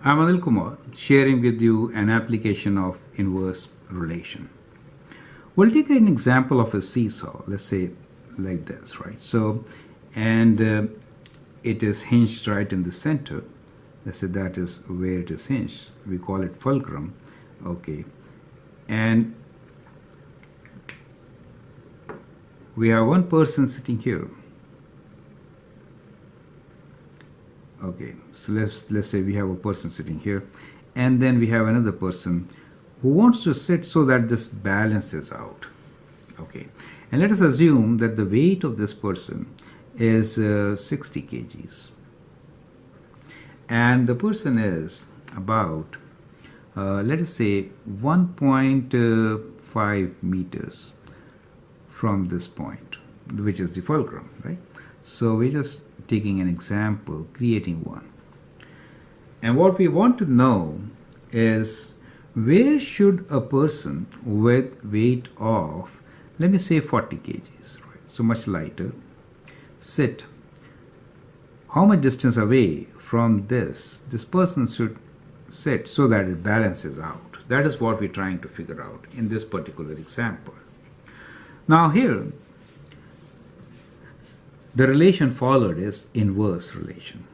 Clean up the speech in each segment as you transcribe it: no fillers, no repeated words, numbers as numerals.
I'm Anil Kumar, sharing with you an application of inverse relation. We'll take an example of a seesaw, let's say like this, right? And it is hinged right in the center. Let's say that is where it is hinged. We call it fulcrum, okay? And we have one person sitting here. Okay, so let's say we have a person sitting here, and then we have another person who wants to sit so that this balances out. Okay, and let us assume that the weight of this person is 60 kgs, and the person is about let us say 1.5 meters from this point, which is the fulcrum, right? So we're just taking an example, creating one. And what we want to know is where should a person with weight of, let me say 40 kgs, right? So much lighter, sit. How much distance away from this person should sit so that it balances out? That is what we're trying to figure out in this particular example. Now here, the relation followed is inverse relation.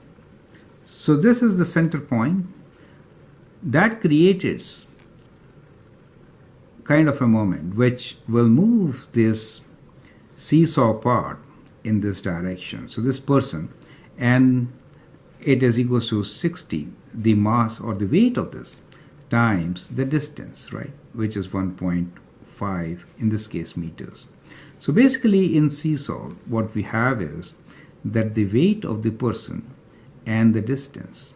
So this is the center point that creates kind of a moment which will move this seesaw part in this direction. So this person, and it is equals to 60, the mass or the weight of this, times the distance, right, which is 1.5, in this case meters. So basically in seesaw, what we have is that the weight of the person and the distance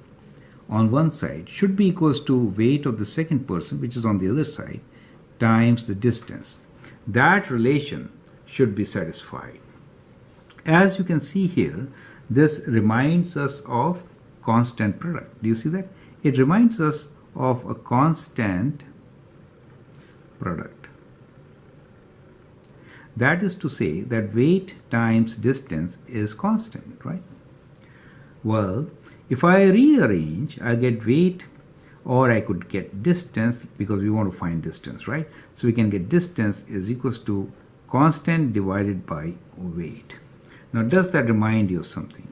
on one side should be equals to weight of the second person, which is on the other side, times the distance. That relation should be satisfied. As you can see here, this reminds us of constant product. Do you see that? It reminds us of a constant product. That is to say that weight times distance is constant, right? Well, if I rearrange, I get weight, or I could get distance, because we want to find distance, right? So we can get distance is equals to constant divided by weight. Now, does that remind you of something?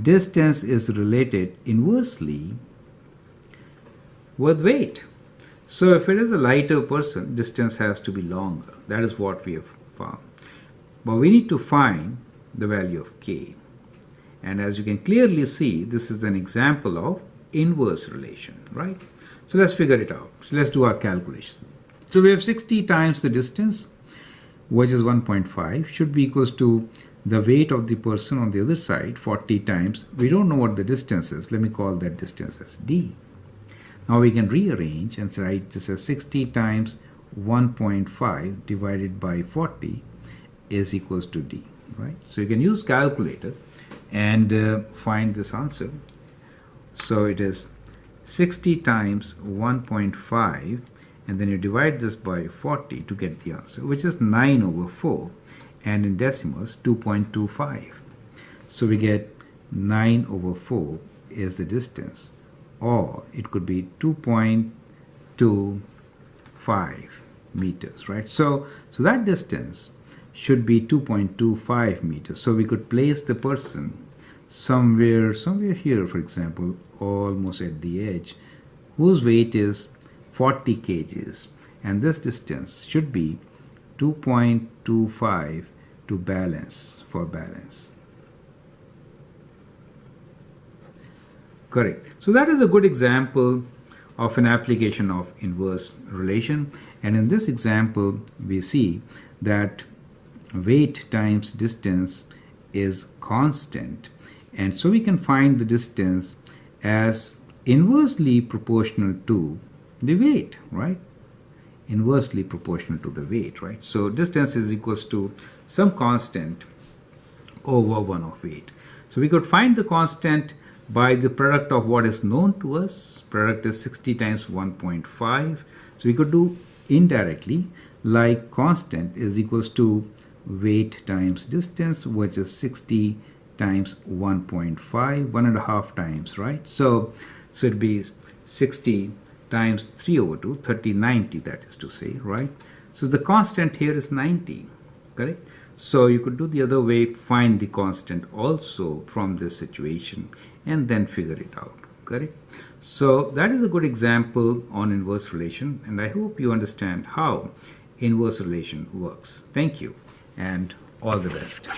Distance is related inversely with weight. So if it is a lighter person, distance has to be longer. That is what we have found. But we need to find the value of k. And as you can clearly see, this is an example of inverse relation, right? So let's figure it out. So let's do our calculation. So we have 60 times the distance, which is 1.5, should be equals to the weight of the person on the other side, 40 times. We don't know what the distance is. Let me call that distance as d. Now we can rearrange and write this as 60 times 1.5 divided by 40 is equals to d, right? So you can use calculator and find this answer. So it is 60 times 1.5, and then you divide this by 40 to get the answer, which is 9/4, and in decimals 2.25. So we get 9/4 is the distance, or it could be 2.25 meters, right? So that distance should be 2.25 meters. So we could place the person somewhere here, for example, almost at the edge, whose weight is 40 kgs, and this distance should be 2.25 to balance, for balance. Correct. So that is a good example of an application of inverse relation, and in this example we see that weight times distance is constant, and so we can find the distance as inversely proportional to the weight, right? Inversely proportional to the weight, right? So distance is equals to some constant over 1 of weight. So we could find the constant by the product of what is known to us. Product is 60 times 1.5. So we could do indirectly, like constant is equals to weight times distance, which is 60 times 1.5, 1.5 times, right? So it'd be 60 times 3 over 2, 30, 90, that is to say, right? So the constant here is 90, correct? So you could do the other way, find the constant also from this situation and then figure it out, correct? So that is a good example on inverse relation, and I hope you understand how inverse relation works. Thank you and all the best.